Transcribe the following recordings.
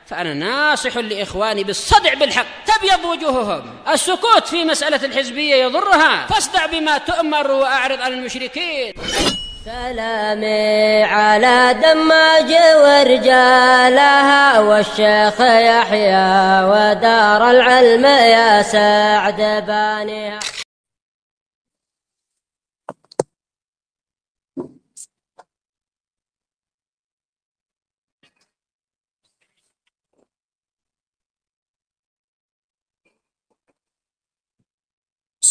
فأنا ناصح لإخواني بالصدع بالحق تبيض وجوههم. السكوت في مسألة الحزبية يضرها، فاصدع بما تؤمر وأعرض عن المشركين. سلامي على دماج ورجالها والشيخ يحيى ودار العلم يا سعد بانيها.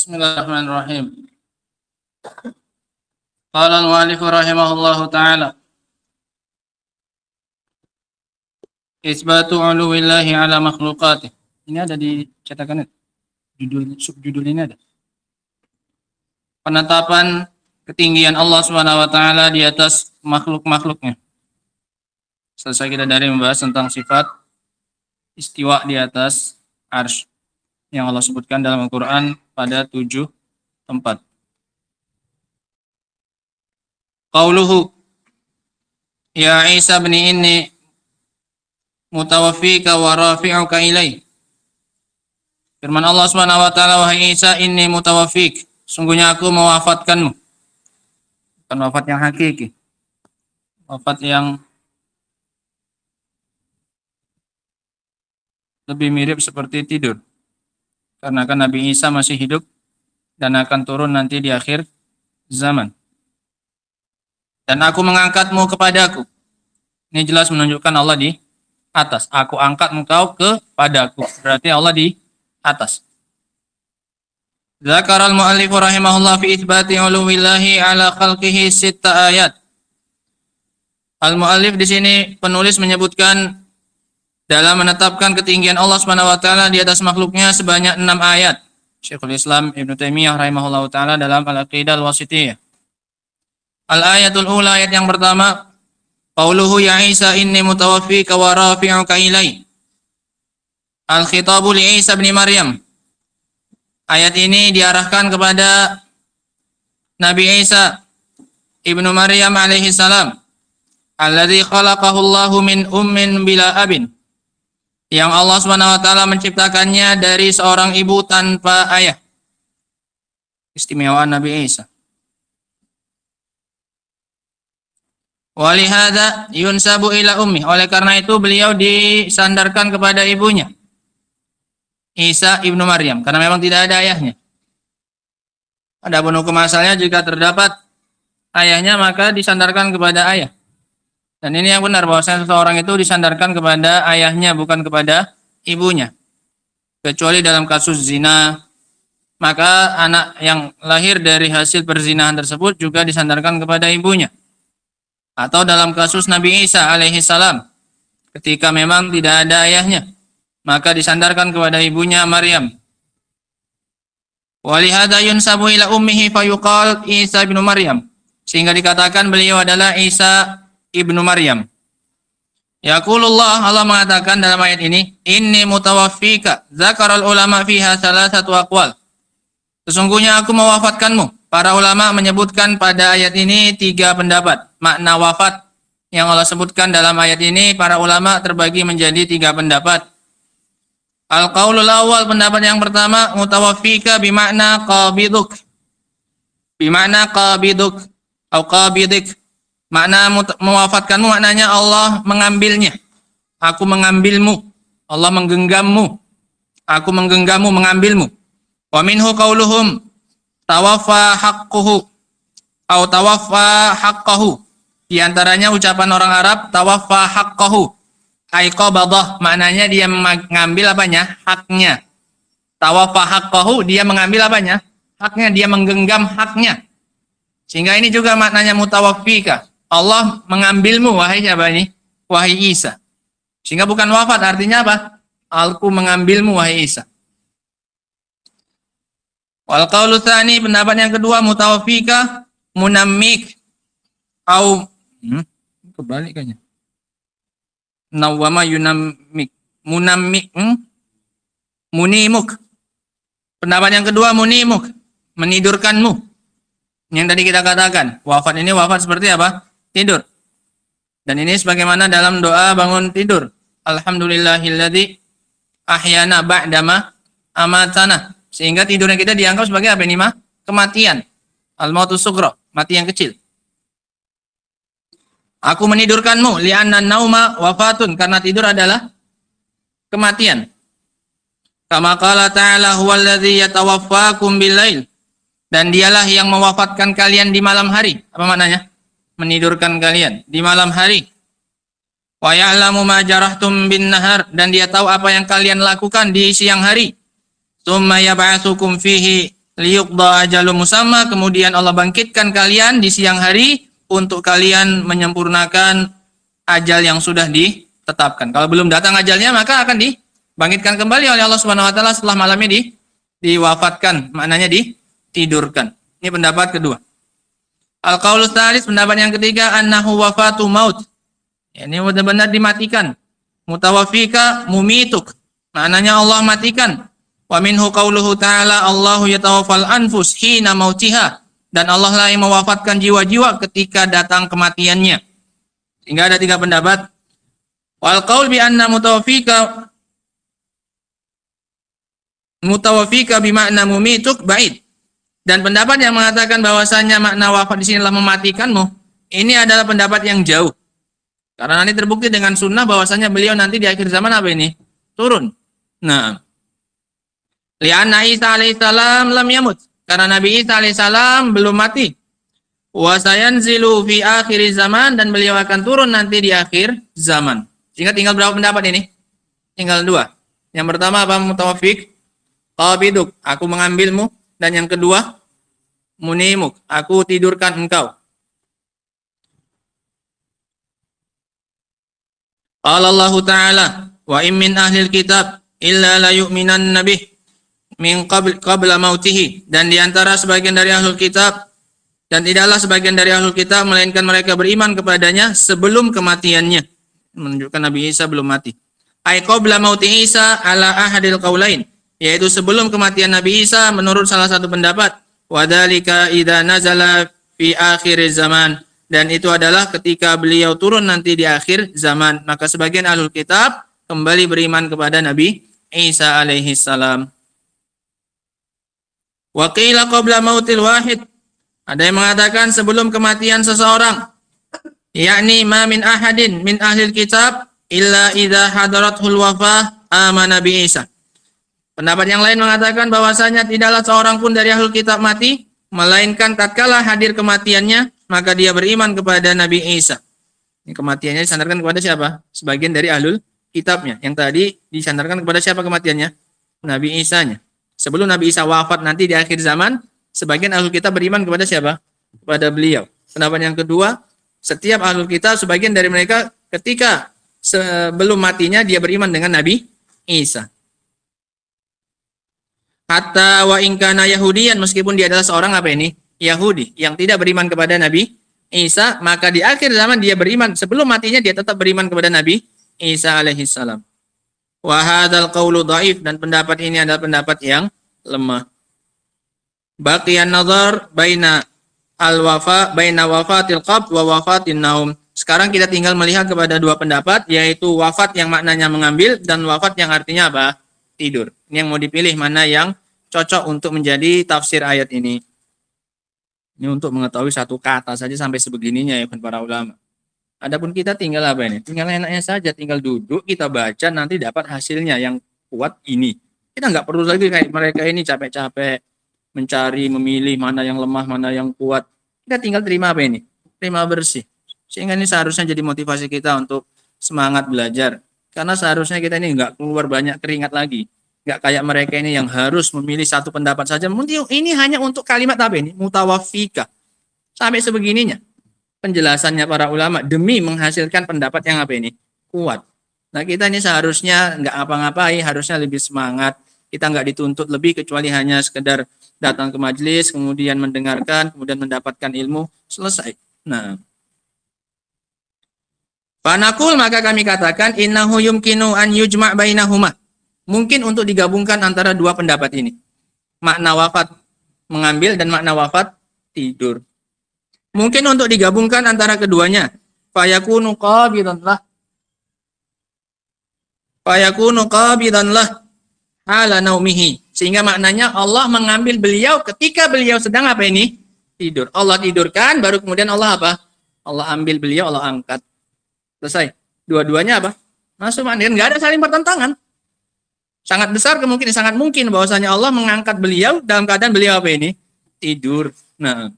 Bismillahirrahmanirrahim. Qala al-mu'allif rahimahullahu ta'ala, Isbatu 'uluwillahi 'ala makhluqatih. Ini ada di cetakan subjudul ini ada. Penetapan ketinggian Allah Subhanahu wa taala di atas makhluk-makhluknya. Selesai kita dari membahas tentang sifat istiwa di atas arsy yang Allah sebutkan dalam Al-Quran pada 7 tempat. Qauluhu ya Isa bin inni mutawaffika wa rafi'uka ilai. Firman Allah Subhanahu wa taala, wahai Isa, inni mutawaffik, sungguhnya aku mewafatkanmu. Bukan wafat yang hakiki. Wafat yang lebih mirip seperti tidur. Karena kan Nabi Isa masih hidup dan akan turun nanti di akhir zaman. Dan aku mengangkatmu kepadaku. Ini jelas menunjukkan Allah di atas. Aku angkat engkau kepadaku. Berarti Allah di atas. Zakaral mu'allif rahimahullah fi itsbati 'uluwillahi 'ala khalqihi 6 ayat. Al-mu'allif di sini penulis menyebutkan dalam menetapkan ketinggian Allah Subhanahu wa taala di atas makhluknya sebanyak 6 ayat. Syekhul Islam Ibnu Taimiyah rahimahullahu taala dalam Al-Aqidah Al-Wasithiyah. Al-ayatul ula, ayat yang pertama, qauluhu ya Isa inni mutawaffika wa rafi'uka ilai. Al-khitabu li Isa bin Maryam. Ayat ini diarahkan kepada Nabi Isa ibnu Maryam alaihi salam, alladzi khalaqahu Allahu min ummin bila abin, yang Allah Subhanahu wa taala menciptakannya dari seorang ibu tanpa ayah. Istimewaan Nabi Isa. Walihada yunsabu ila ummi, oleh karena itu beliau disandarkan kepada ibunya, Isa ibnu Maryam, karena memang tidak ada ayahnya. Adapun hukum asalnya jika terdapat ayahnya maka disandarkan kepada ayah. Dan ini yang benar, bahwasanya seseorang itu disandarkan kepada ayahnya bukan kepada ibunya. Kecuali dalam kasus zina, maka anak yang lahir dari hasil perzinahan tersebut juga disandarkan kepada ibunya. Atau dalam kasus Nabi Isa alaihi salam, ketika memang tidak ada ayahnya, maka disandarkan kepada ibunya Maryam. Walihada yunsabu ila ummihi fayuqal Isa ibnu Maryam, sehingga dikatakan beliau adalah Isa ibnu Maryam. Yaqulullah, Allah mengatakan dalam ayat ini, inni mutawaffika, zakaral ulama fiha salasatu aqwal. Sesungguhnya aku mewafatkanmu. Para ulama menyebutkan pada ayat ini 3 pendapat. Makna wafat yang Allah sebutkan dalam ayat ini, para ulama terbagi menjadi 3 pendapat. Al-qaulul awal, pendapat yang pertama, mutawaffika bimakna qabiduk. Bimakna qabiduk atau qabidik. Makna mewafatkanmu maknanya Allah mengambilnya. Aku mengambilmu. Allah menggenggammu. Aku menggenggammu, mengambilmu. Wa minhu qauluhum tawaffa haqquhu atau tawaffa haqqahu. Di antaranya ucapan orang Arab tawaffa haqqahu, ay qabadah, maknanya dia mengambil apanya? Haknya. Tawaffa haqqahu, dia mengambil apanya? Haknya, dia menggenggam haknya. Sehingga ini juga maknanya mutawaffika. Allah mengambilmu, wahai siapa ini? Wahai Isa. Sehingga bukan wafat, artinya apa? Aku mengambilmu, wahai Isa. Wal qaulu tsani, pendapat yang kedua, mutawaffika munammik au kebalik kayaknya. Nawama yunammik, munammik, munimuk. Pendapat yang kedua munimuk, menidurkanmu. Yang tadi kita katakan, wafat ini wafat seperti apa? Tidur. Dan ini sebagaimana dalam doa bangun tidur. alhamdulillahilladzi ahyana ba'dama amatana. Sehingga tidurnya kita dianggap sebagai apa ini, kematian. Al-mautus sughra, mati yang kecil. Aku menidurkanmu li'anna nauma wafatun, karena tidur adalah kematian. Kama qala ta'ala huwallazi yatawaffakum billail, dan dialah yang mewafatkan kalian di malam hari. Apa maknanya? Menidurkan kalian di malam hari. Wa ya'lamu ma jarahtum bin nahar, dan dia tahu apa yang kalian lakukan di siang hari. Tsumma yab'atsukum fihi liyuqda ajalun musamma, kemudian Allah bangkitkan kalian di siang hari untuk kalian menyempurnakan ajal yang sudah ditetapkan. Kalau belum datang ajalnya, maka akan dibangkitkan kembali oleh Allah Subhanahu wa taala setelah malamnya diwafatkan, maknanya ditidurkan. Ini pendapat kedua. Al-qaulus tsalis, pendapat yang ketiga, annahu wafatu maut. Ini benar-benar dimatikan. Mutawaffika mumituk, maknanya Allah matikan. Wa minhu qauluhu ta'ala Allahu yatawaffal anfus hina mautiha, dan Allah lah yang mewafatkan jiwa-jiwa ketika datang kematiannya. Sehingga ada tiga pendapat. Wal qaul bi anna mutawaffika bimakna mumituk ba'id. Dan pendapat yang mengatakan bahwasanya makna wafat di sini adalah mematikanmu, ini adalah pendapat yang jauh. Karena nanti terbukti dengan sunnah bahwasanya beliau nanti di akhir zaman apa ini? Turun. Nah, li'anna Isa alaihissalam lam yamut, karena Nabi Isa alaihissalam belum mati. Wa sayanzilu fi akhir zaman, dan beliau akan turun nanti di akhir zaman. Sehingga tinggal berapa pendapat ini? Tinggal dua. Yang pertama apa? Mutawaffik, qabiduk, aku mengambilmu. Dan yang kedua, munimuk, aku tidurkan engkau. Qala Allah Ta'ala, wa in min ahlil kitab illa la yu'minan nabih min qabla mautihi, dan diantara sebagian dari ahlul kitab, dan tidaklah sebagian dari ahlul kitab melainkan mereka beriman kepadanya sebelum kematiannya, menunjukkan Nabi Isa belum mati. Ai qabla mauti Isa ala ahadil qaulain, yaitu sebelum kematian Nabi Isa menurut salah satu pendapat. Wa dzalika idza nazala fi akhir zaman, dan itu adalah ketika beliau turun nanti di akhir zaman, maka sebagian ahlul kitab kembali beriman kepada Nabi Isa alaihi salam. Wa qila qabla mautil wahid, ada yang mengatakan sebelum kematian seseorang, yakni ma min ahadin min ahlil kitab illa idza hadaratul wafah amana bi Isa. Pendapat yang lain mengatakan bahwasanya tidaklah seorang pun dari ahlul kitab mati, melainkan tatkala hadir kematiannya, maka dia beriman kepada Nabi Isa. Ini kematiannya disandarkan kepada siapa? Sebagian dari ahlul kitabnya. Yang tadi disandarkan kepada siapa kematiannya? Nabi Isa-nya. Sebelum Nabi Isa wafat nanti di akhir zaman, sebagian ahlul kitab beriman kepada siapa? Kepada beliau. Pendapat yang kedua, setiap ahlul kitab, sebagian dari mereka ketika sebelum matinya dia beriman dengan Nabi Isa. Hatta wa ingkana Yahudiyan, meskipun dia adalah seorang apa ini? Yahudi yang tidak beriman kepada Nabi Isa, maka di akhir zaman dia beriman, sebelum matinya dia tetap beriman kepada Nabi Isa alaihissalam. Wa hadzal qaulu dhaif, dan pendapat ini adalah pendapat yang lemah. Baqiyan nazar baina wafatil qabd wa wafatin naum. Sekarang kita tinggal melihat kepada dua pendapat, yaitu wafat yang maknanya mengambil dan wafat yang artinya apa? Tidur. Ini yang mau dipilih, mana yang cocok untuk menjadi tafsir ayat ini. Ini untuk mengetahui satu kata saja sampai sebegininya ya para ulama. Adapun kita tinggal apa ini? Tinggal enaknya saja, tinggal duduk, kita baca, nanti dapat hasilnya yang kuat ini. Kita nggak perlu lagi kayak mereka ini capek-capek mencari, memilih mana yang lemah, mana yang kuat. Kita tinggal terima apa ini? Terima bersih. Sehingga ini seharusnya jadi motivasi kita untuk semangat belajar. Karena seharusnya kita ini nggak keluar banyak keringat lagi. Nggak kayak mereka ini yang harus memilih satu pendapat saja. Ini hanya untuk kalimat apa ini? Mutawaffika. Sampai sebegininya. Penjelasannya para ulama demi menghasilkan pendapat yang apa ini? Kuat. Nah kita ini seharusnya nggak apa-ngapain, harusnya lebih semangat. Kita nggak dituntut lebih kecuali hanya sekedar datang ke majelis, kemudian mendengarkan, kemudian mendapatkan ilmu, selesai. Nah. Fanaqul, maka kami katakan innahu yumkinu an yujma' bainahuma. Mungkin untuk digabungkan antara dua pendapat ini. Makna wafat mengambil dan makna wafat tidur. Mungkin untuk digabungkan antara keduanya. Fayakunu qabidan lah. Fayakunu qabidan lah ala naumihi. Sehingga maknanya Allah mengambil beliau ketika beliau sedang apa ini? Tidur. Allah tidurkan, baru kemudian Allah apa? Allah ambil beliau, Allah angkat. Selesai. Dua-duanya apa? Masuk makna. Nggak ada saling bertentangan. Sangat besar kemungkinan, sangat mungkin bahwasanya Allah mengangkat beliau dalam keadaan beliau apa ini? Tidur. Nah.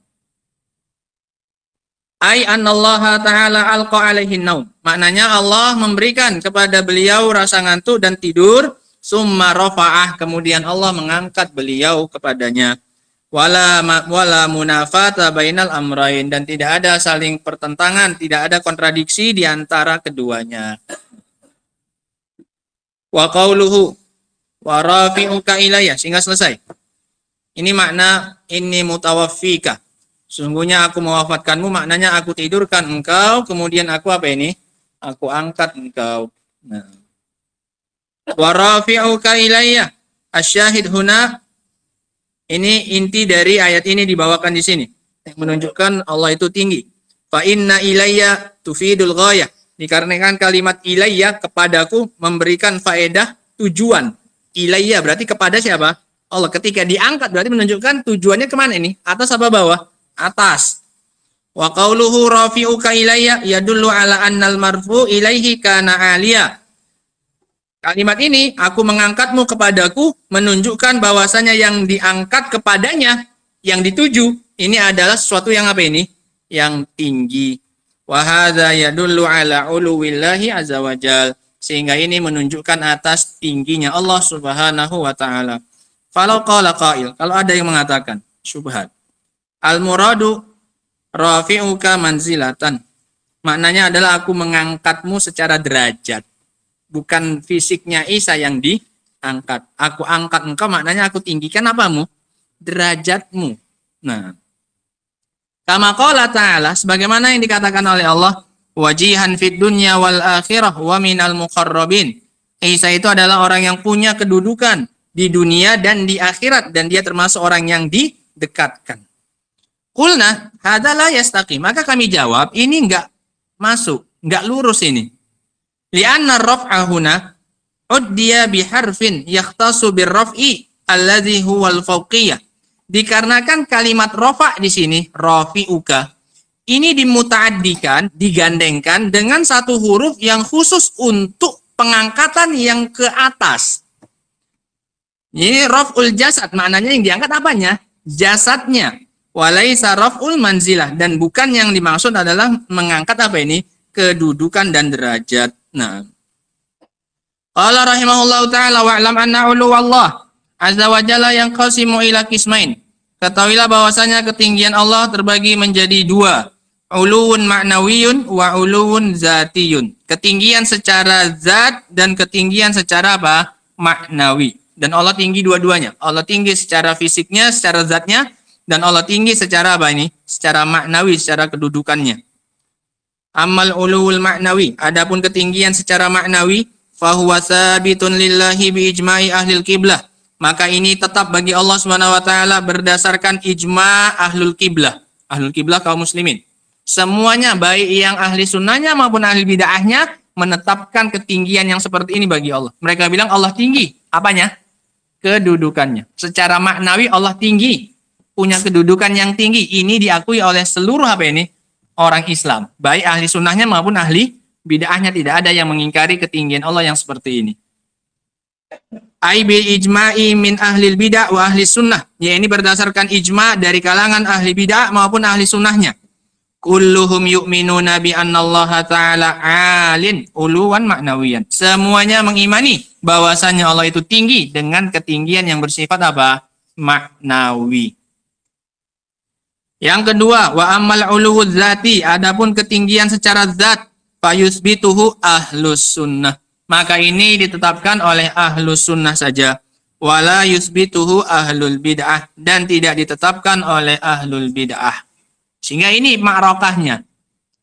Ai annallaha ta'ala alqa alaihi naum. Maknanya Allah memberikan kepada beliau rasa ngantuk dan tidur, summa rafa'ah, kemudian Allah mengangkat beliau kepadanya. Wala munafata bainal amrain, dan tidak ada saling pertentangan, tidak ada kontradiksi di antara keduanya. Wa qauluhu wa rafi'uka ilayya, sehingga selesai. Ini makna inni mutawaffika. Sungguhnya aku mewafatkanmu, maknanya aku tidurkan engkau, kemudian aku apa ini? Aku angkat engkau. Nah. Wa rafi'uka ilayya. Asyahid huna, ini inti dari ayat ini dibawakan di sini. Menunjukkan Allah itu tinggi. Fa inna ilayya tufidul ghayah. Dikarenakan kalimat ilayya kepadaku memberikan faedah tujuan. Ilayya berarti kepada siapa? Allah. Ketika diangkat berarti menunjukkan tujuannya kemana ini? Atas apa bawah? Atas. Wa qauluhu rafi'uka ilayya yadullu ala annal marfu ilaihi kana aliyah. Kalimat ini, aku mengangkatmu kepadaku, menunjukkan bahwasanya yang diangkat kepadanya, yang dituju, ini adalah sesuatu yang apa ini? Yang tinggi. Wa hadza yadullu ala uluwillahi azza wajal. Sehingga ini menunjukkan atas tingginya Allah Subhanahu wa taala. Falau qala qail, kalau ada yang mengatakan syubhat. Al-muradu rafi'uka manzilatan. Maknanya adalah aku mengangkatmu secara derajat. Bukan fisiknya Isa yang diangkat. Aku angkat engkau, maknanya aku tinggikan apamu? Derajatmu. Nah. Kama qala ta'ala, sebagaimana yang dikatakan oleh Allah, wajihan fid dunya wal akhirah wa minal muqarrabin. Isa itu adalah orang yang punya kedudukan di dunia dan di akhirat, dan dia termasuk orang yang didekatkan. Qulna hadza la yastaqim. Maka kami jawab, ini enggak masuk, enggak lurus ini. Li'anna raf'a huna uddiya biharfin yakhtasu birraf'i alladhi huwal fawqiyah. Dikarenakan kalimat rafa' di sini, rafi'uka, ini dimuta'addikan, digandengkan dengan satu huruf yang khusus untuk pengangkatan yang ke atas. Ini raf'ul jasad, maknanya yang diangkat apanya? Jasadnya. Walaisa raf'ul manzilah, dan bukan yang dimaksud adalah mengangkat apa ini? Kedudukan dan derajat. Nah. Qala rahimahullahu ta'ala wa'lam anna uluwallah azza wa jalla yanqasimu ila qismain. Ketahuilah bahwasanya ketinggian Allah terbagi menjadi dua. Uluwun ma'nawiyun wa uluwun zatiyun. Ketinggian secara zat dan ketinggian secara apa? Maknawi. Dan Allah tinggi dua-duanya. Allah tinggi secara fisiknya, secara zatnya, dan Allah tinggi secara apa ini? Secara maknawi, secara kedudukannya. Amal ulul maknawi, adapun ketinggian secara maknawi, fahuwa sabitun lillahi bi ijma'i ahlil qiblah. Maka ini tetap bagi Allah Subhanahu wa taala berdasarkan ijma' ahlul qiblah. Ahlul qiblah kaum muslimin. Semuanya baik yang ahli sunnahnya maupun ahli bid'ahnya menetapkan ketinggian yang seperti ini bagi Allah. Mereka bilang Allah tinggi. Apanya? Kedudukannya. Secara maknawi Allah tinggi. Punya kedudukan yang tinggi. Ini diakui oleh seluruh apa ini? Orang Islam, baik ahli sunnahnya maupun ahli bid'ahnya, tidak ada yang mengingkari ketinggian Allah yang seperti ini. Ai bil ijma'i min ahli bid'ah wa ahli sunnah, ya ini berdasarkan ijma' dari kalangan ahli bid'ah maupun ahli sunnahnya. Kulluhum yu'minuna bi annallaha ta'ala 'alin uluwan ma'nawiyan. Semuanya mengimani bahwasanya Allah itu tinggi dengan ketinggian yang bersifat apa? Maknawi. Yang kedua, wa ammal uluwuz zati, adapun ketinggian secara zat, fayusbituhu ahlus sunnah. Maka ini ditetapkan oleh ahlus sunnah saja. Wala yusbituhu ahlul bid'ah, dan tidak ditetapkan oleh ahlul bid'ah. Sehingga ini ma'rakahnya.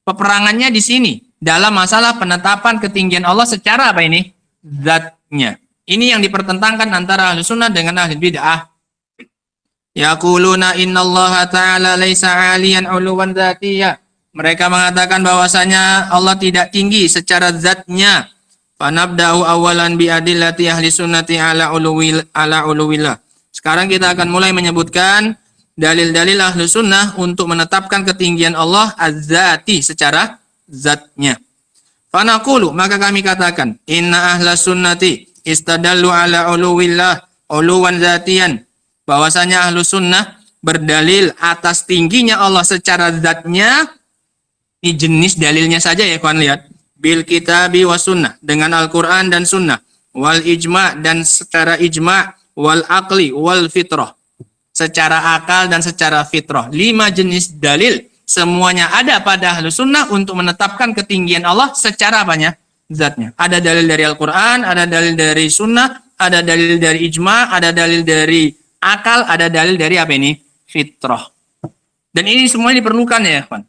Peperangannya di sini dalam masalah penetapan ketinggian Allah secara apa ini? Zatnya. Ini yang dipertentangkan antara ahlus sunnah dengan ahlul bid'ah. Yaquluna innallaha ta'ala laisa 'aliyan 'uluwan dzatiyya. Mereka mengatakan bahwasanya Allah tidak tinggi secara zatnya. Fanabda'u awalan bi adillati ahli sunnati ala uluwillah. Sekarang kita akan mulai menyebutkan dalil-dalil ahli sunnah untuk menetapkan ketinggian Allah az-zati secara zatnya. Fanaqulu, maka kami katakan, inna ahla sunnati istadallu ala uluwillah uluwan zatiyan. Bahwasanya ahlu sunnah berdalil atas tingginya Allah secara zatnya. Ini jenis dalilnya saja ya kawan, lihat. Bil kitabi wa sunnah, dengan Al-Quran dan sunnah, wal ijma' dan secara ijma', wal aqli wal fitrah, secara akal dan secara fitrah. 5 jenis dalil semuanya ada pada ahlu sunnah untuk menetapkan ketinggian Allah secara apanya? Zatnya. Ada dalil dari Al-Quran, ada dalil dari sunnah, ada dalil dari ijma', ada dalil dari akal, ada dalil dari apa ini? Fitrah. Dan ini semuanya diperlukan ya kawan.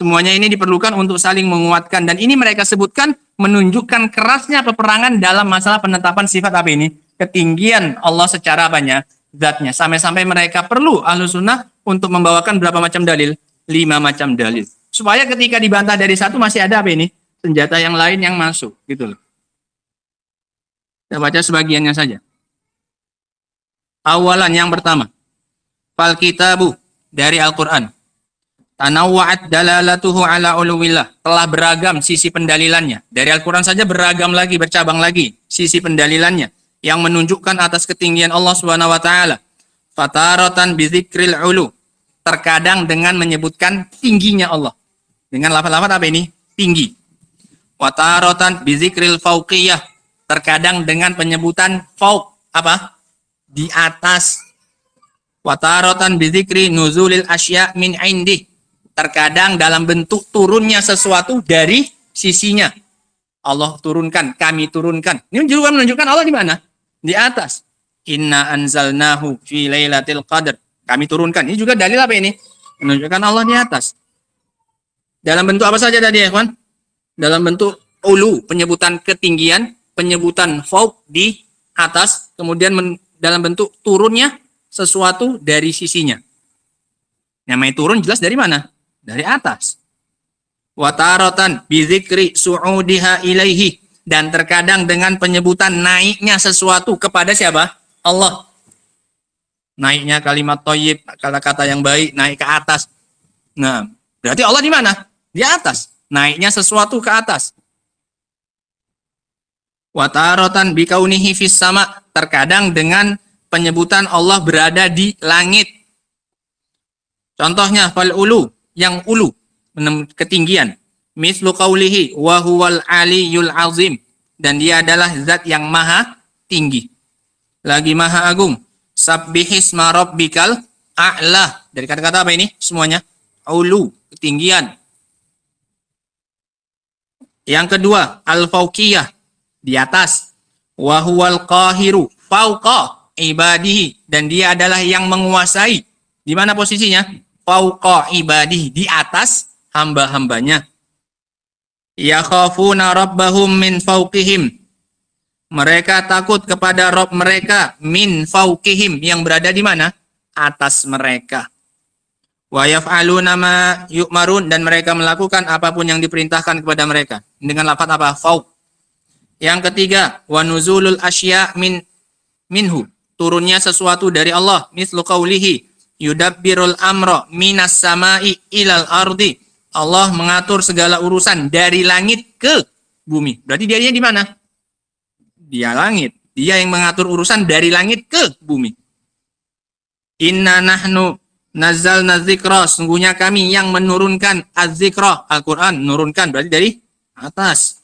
Semuanya ini diperlukan untuk saling menguatkan. Dan ini mereka sebutkan menunjukkan kerasnya peperangan dalam masalah penetapan sifat apa ini? Ketinggian Allah secara apanya? Zatnya. Sampai-sampai mereka perlu ahlu sunnah untuk membawakan berapa macam dalil? 5 macam dalil. Supaya ketika dibantah dari satu masih ada apa ini? Senjata yang lain yang masuk. Gitu loh. Kita baca sebagiannya saja. Awalan yang pertama. Fal kitabu dari Al-Quran. Tanawwa'at dalalatuhu ala uluwillah. Telah beragam sisi pendalilannya. Dari Al-Quran saja beragam lagi, bercabang lagi sisi pendalilannya yang menunjukkan atas ketinggian Allah Subhanahu wa taala. Fataratan bidzikril ulu. Terkadang dengan menyebutkan tingginya Allah. Dengan lafaz-lafaz apa ini? Tinggi. Wataratan bidzikril fauqiyah. Terkadang dengan penyebutan fauq, apa? Di atas. Wataratan bidzikri nuzulil asya min indih. Terkadang dalam bentuk turunnya sesuatu dari sisinya. Allah turunkan, kami turunkan. Ini juga menunjukkan Allah di mana? Di atas. Inna anzalnahu fi lailatul qadr. Kami turunkan. Ini juga dalil apa ini? Menunjukkan Allah di atas. Dalam bentuk apa saja tadi ya, kawan? Dalam bentuk ulu, penyebutan ketinggian, penyebutan fauq di atas, kemudian dalam bentuk turunnya sesuatu dari sisinya. Namanya turun jelas dari mana? Dari atas. Wataratan bizikri su'udiha ilaihi. Dan terkadang dengan penyebutan naiknya sesuatu kepada siapa? Allah. Naiknya kalimat thayyib, kata-kata yang baik, naik ke atas. Nah, berarti Allah di mana? Di atas. Naiknya sesuatu ke atas. Wataratan bikaunihi fis sama. Terkadang dengan penyebutan Allah berada di langit. Contohnya fal ulu, yang ulu, ketinggian. Mislu qaulihi wa huwal aliyul azim, dan dia adalah zat yang maha tinggi, lagi maha agung. Sabbihisma rabbikal a'la, dari kata-kata apa ini semuanya? Ulu, ketinggian. Yang kedua, al-fauqiyah, di atas. Wa huwal qahiru fauqa ibadihi, dan dia adalah yang menguasai. Di mana posisinya? Fauqa ibadihi, di atas hamba-hambanya. Yakhafuna rabbahum min fauqihim, mereka takut kepada Rabb mereka, min fauqihim, yang berada di mana? Atas mereka. Wa yaf'aluna ma yu'marun, dan mereka melakukan apapun yang diperintahkan kepada mereka. Dengan lafaz apa? Fauq. Yang ketiga, wa nuzulul asya minhu, turunnya sesuatu dari Allah. Mislu qaulihi yudabbirul amra minas sama'i ilal ardi, Allah mengatur segala urusan dari langit ke bumi. Berarti dia di mana? Dia langit. Dia yang mengatur urusan dari langit ke bumi. Inna nahnu nazzalna dzikra, sungguhnya kami yang menurunkan az-dzikra, Al-Quran, menurunkan berarti dari atas.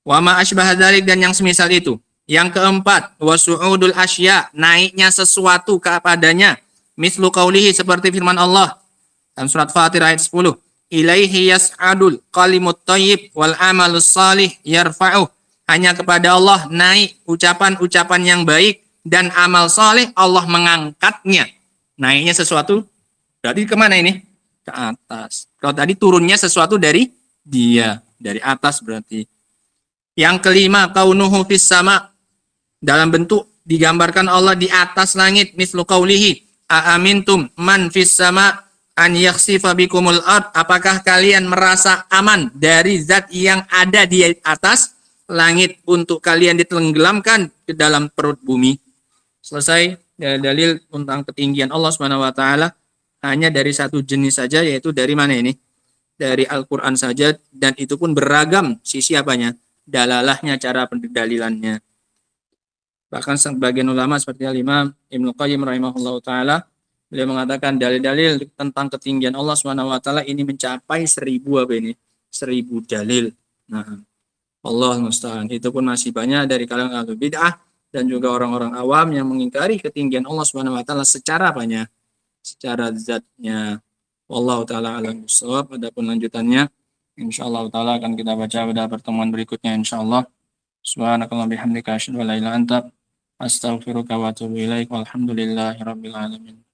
Wa ma asbaha dzalik, dan yang semisal itu. Yang keempat, wasu'udul asya, naiknya sesuatu kepadanya. Mislu qaulihi, seperti firman Allah dalam surat Fatir ayat 10. Ilaihi yas'adul kalimut thayyib wal amalus salih yarfa'uh. Hanya kepada Allah naik ucapan-ucapan yang baik dan amal saleh, Allah mengangkatnya. Naiknya sesuatu berarti kemana ini? Ke atas. Kalau tadi turunnya sesuatu dari dia, dari atas berarti. Yang kelima, kaunuhu fis sama, dalam bentuk digambarkan Allah di atas langit. Mislu qaulihi aamintum man fis sama an yakhsifa bikumul ard, apakah kalian merasa aman dari zat yang ada di atas langit untuk kalian ditenggelamkan ke dalam perut bumi. Selesai dalil tentang ketinggian Allah Subhanahu wa taala hanya dari satu jenis saja, yaitu dari mana ini? Dari Al-Qur'an saja, dan itu pun beragam sisi apanya? Dalalahnya, cara pendalilannya. Bahkan sebagian ulama seperti Al-Imam Ibnu Qayyim rahimahullahu taala, beliau mengatakan dalil-dalil tentang ketinggian Allah Subhanahu wa taala ini mencapai 1000 apa ini? 1000 dalil. Nah, Allah musta'an. Itu pun masih banyak dari kalangan ahli bid'ah dan juga orang-orang awam yang mengingkari ketinggian Allah Subhanahu wa taala secara apanya? Secara zatnya. Wallahu taala alam bissawab. Adapun lanjutannya insyaallah taala akan kita baca pada pertemuan berikutnya insyaallah. Subhanakallahumma bihamdika asyhadu an la ilaha illa anta astaghfiruka wa atubu ilaik. Walhamdulillahirabbil alamin.